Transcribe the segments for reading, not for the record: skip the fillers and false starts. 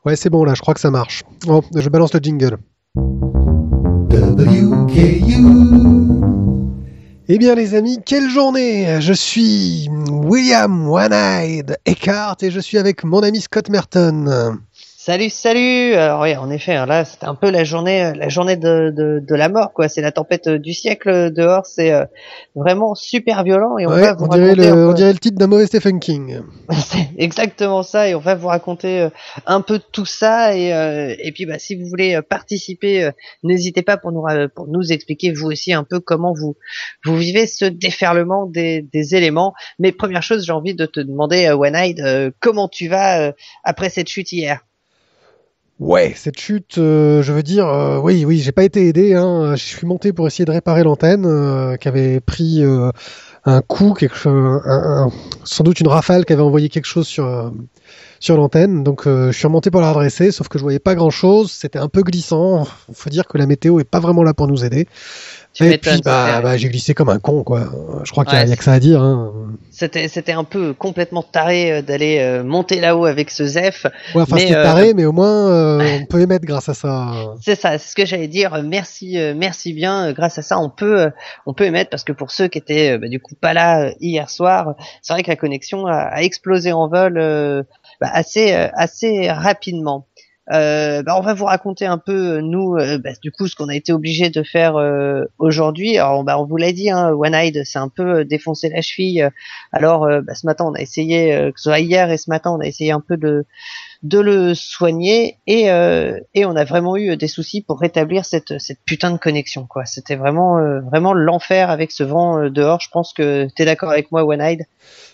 Ouais, c'est bon là, je crois que ça marche. Bon, je balance le jingle. WKU. Eh bien les amis, quelle journée! Je suis William One-Eyed Eckhart et je suis avec mon ami Scott Merton. Salut, salut. Alors oui, en effet, hein, là, c'était un peu la journée de la mort, quoi. C'est la tempête du siècle dehors. C'est vraiment super violent et on Ouais, va vous raconter on dirait le titre d'un mauvais Stephen King. C'est exactement ça et on va vous raconter un peu de tout ça et puis bah si vous voulez participer, n'hésitez pas pour nous expliquer vous aussi un peu comment vous vivez ce déferlement des éléments. Mais première chose, j'ai envie de te demander, One-Eyed, comment tu vas après cette chute hier? Ouais, cette chute, je veux dire, oui, j'ai pas été aidé, hein. Je suis monté pour essayer de réparer l'antenne qui avait pris un coup, sans doute une rafale qui avait envoyé quelque chose sur l'antenne. Donc je suis remonté pour la redresser, sauf que je voyais pas grand-chose. C'était un peu glissant. Faut dire que la météo est pas vraiment là pour nous aider. Tu Et m'étonnes, puis j'ai glissé comme un con, quoi. Je crois qu'il y ouais, a que ça à dire, hein. c'était un peu complètement taré d'aller monter là-haut avec ce Zef, Ouais, enfin mais c'était taré, mais au moins on peut émettre grâce à ça. c'est ça, c'est ce que j'allais dire. Merci, merci bien. Grâce à ça, on peut émettre parce que pour ceux qui étaient du coup pas là hier soir, c'est vrai que la connexion a explosé en vol assez rapidement. On va vous raconter un peu nous, du coup, ce qu'on a été obligé de faire aujourd'hui. Alors, on vous l'a dit, hein, One-Eyed, c'est un peu défoncé la cheville. Alors, ce matin, on a essayé, que ce soit hier et ce matin, on a essayé un peu de le soigner et on a vraiment eu des soucis pour rétablir cette putain de connexion, quoi. C'était vraiment l'enfer avec ce vent dehors. Je pense que t'es d'accord avec moi, One-Eyed.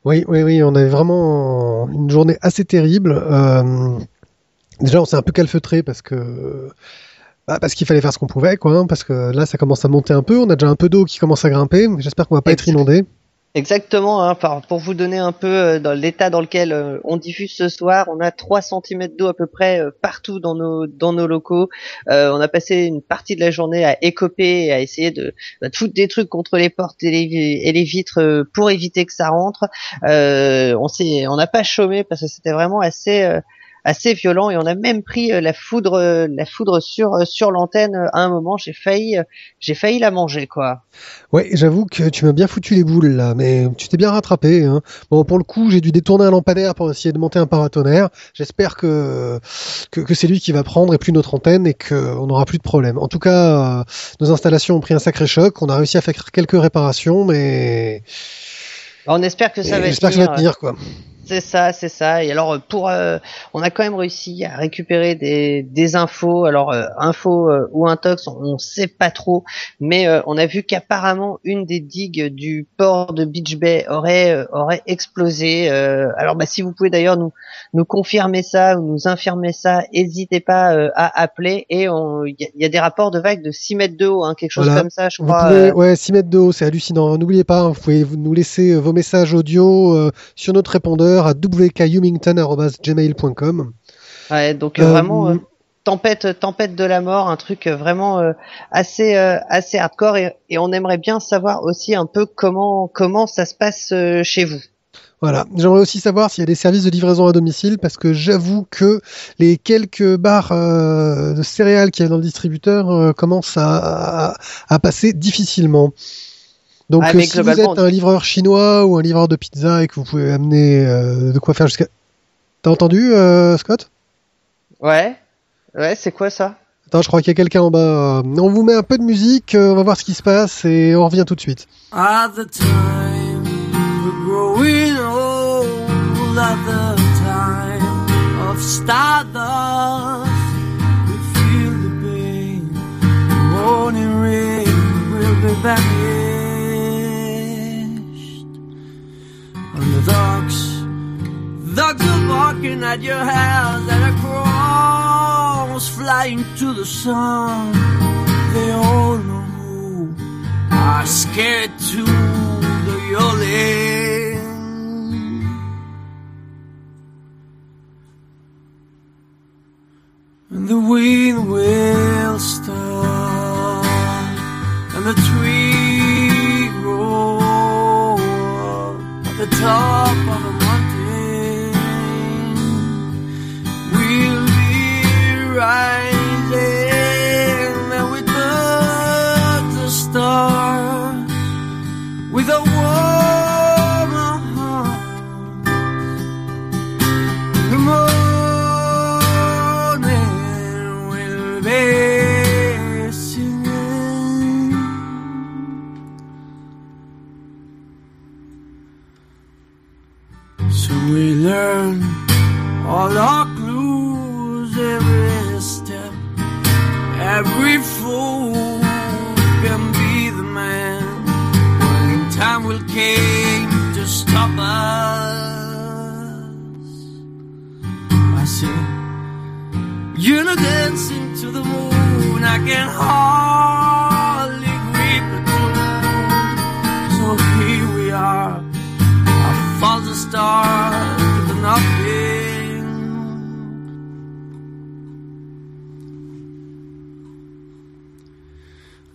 Oui, on avait vraiment une journée assez terrible. Déjà, on s'est un peu calfeutré parce qu'il fallait faire ce qu'on pouvait, quoi, hein, parce que là, ça commence à monter un peu. On a déjà un peu d'eau qui commence à grimper. J'espère qu'on va pas être inondé. Exactement, hein, pour vous donner un peu dans l'état dans lequel on diffuse ce soir, on a 3 centimètres d'eau à peu près partout dans nos locaux. On a passé une partie de la journée à écoper et à essayer de foutre des trucs contre les portes et les vitres pour éviter que ça rentre. On n'a pas chômé parce que c'était vraiment assez violent et on a même pris la foudre sur l'antenne à un moment. J'ai failli la manger, quoi. Ouais, j'avoue que tu m'as bien foutu les boules là, mais tu t'es bien rattrapé, hein. Bon, pour le coup, j'ai dû détourner un lampadaire pour essayer de monter un paratonnerre. J'espère que c'est lui qui va prendre et plus notre antenne et qu'on n'aura plus de problème. En tout cas, nos installations ont pris un sacré choc. On a réussi à faire quelques réparations, mais On espère que ça va j'espère que ça va tenir, quoi. C'est ça, c'est ça. Et alors on a quand même réussi à récupérer des infos. Alors info ou intox, on sait pas trop, mais on a vu qu'apparemment une des digues du port de Beach Bay aurait explosé. Alors si vous pouvez d'ailleurs nous confirmer ça ou nous infirmer ça, n'hésitez pas à appeler. Et il y a des rapports de vagues de 6 mètres de haut, hein, quelque chose Voilà. comme ça, je Vous crois. pouvez, ouais, 6 mètres de haut, c'est hallucinant. N'oubliez pas, hein, vous pouvez nous laisser vos messages audio sur notre répondeur à wkhumington@gmail.com. Ouais, donc Euh, tempête de la mort, un truc vraiment assez hardcore et on aimerait bien savoir aussi un peu comment ça se passe chez vous. Voilà. J'aimerais aussi savoir s'il y a des services de livraison à domicile parce que j'avoue que les quelques barres de céréales qu'il y a dans le distributeur commencent à passer difficilement. Donc Mais si vous globalement, êtes un livreur chinois ou un livreur de pizza et que vous pouvez amener de quoi faire jusqu'à... T'as entendu, Scott? ouais, c'est quoi ça? Attends, je crois qu'il y a quelqu'un en bas. On vous met un peu de musique, on va voir ce qui se passe et on revient tout de suite. At the time we're growing old, at the time of stardust, we feel the pain, the morning rain will be vanished. On the dogs are barking at your house, and the crows flying to the sun. They all know who are scared to the yelling. And the wind will stop, and the tree grow at the top of the mountain. We'll be and we learn all our clues, every step, every fool can be the man. When time will came to stop us, I see you know dancing to the moon. I can hardly grip the tune. So here we are, our false stars to nothing.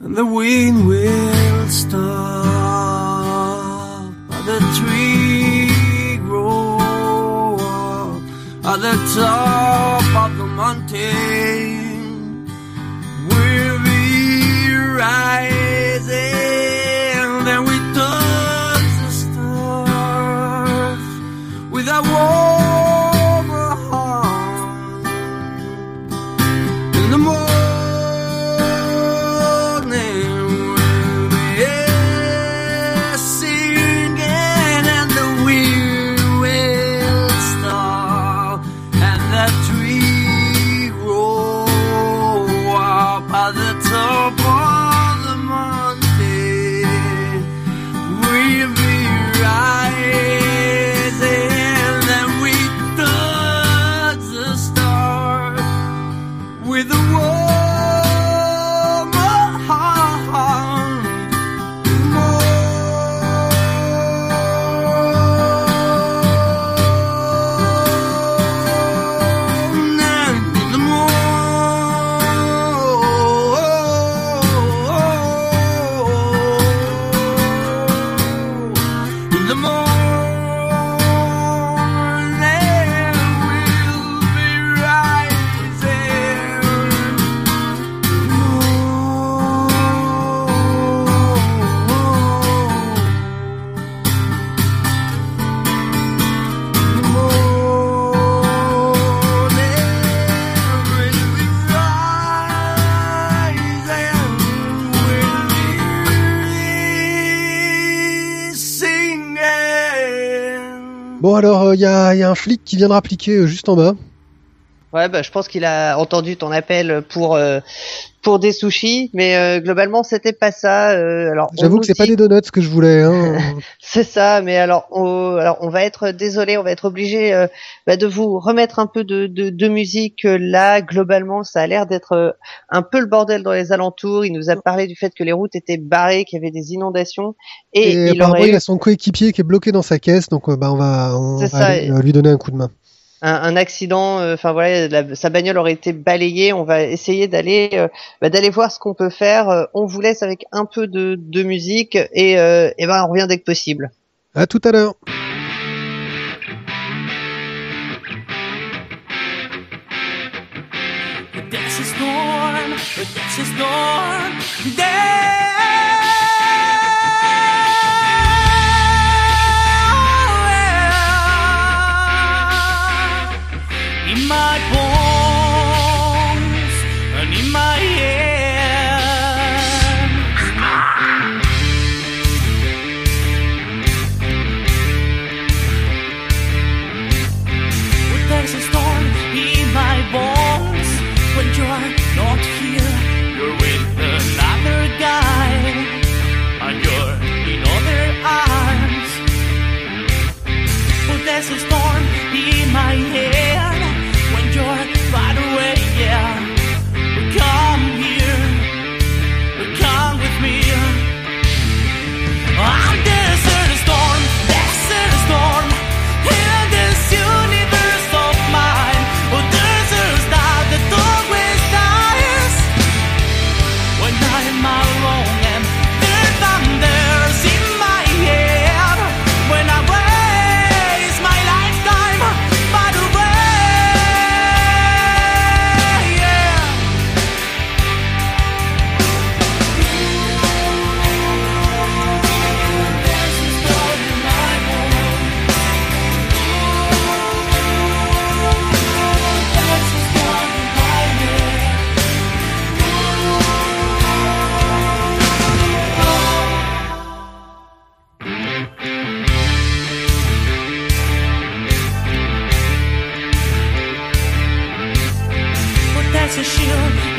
And the wind will stop, the tree grow up at the top of the mountain. We'll be rising, then we touch the stars with a warm heart. In the morning we'll be singing, and the wind will stop, and the tree grow up at the top of the mountain. We'll be rising, and we touch the stars with a warm heart. Bon alors, il y a un flic qui vient de rappliquer juste en bas. Ouais, bah je pense qu'il a entendu ton appel pour des sushis, mais globalement c'était pas ça. Alors J'avoue que c'est pas des donuts que je voulais. Hein. C'est ça, mais alors on va être désolé, on va être obligé de vous remettre un peu de musique là. Globalement, ça a l'air d'être un peu le bordel dans les alentours. Il nous a parlé du fait que les routes étaient barrées, qu'il y avait des inondations, et il apparemment aurait il a son coéquipier qui est bloqué dans sa caisse, donc on va aller, lui donner un coup de main. Un accident, enfin voilà, sa bagnole aurait été balayée. On va essayer d'aller voir ce qu'on peut faire. On vous laisse avec un peu de musique et on revient dès que possible. À tout à l'heure. In my bones and in my head, well, there's a storm in my bones. When you're not here, you're with another guy, and you're in other arms. Well, there's a storm in my head. When you're right away, yeah. Come here, come with me. I'm desert storm in this universe of mine. Oh, there's a star that always dies when I'm alone, and the thunder's in my head when I waste my lifetime by the way. feel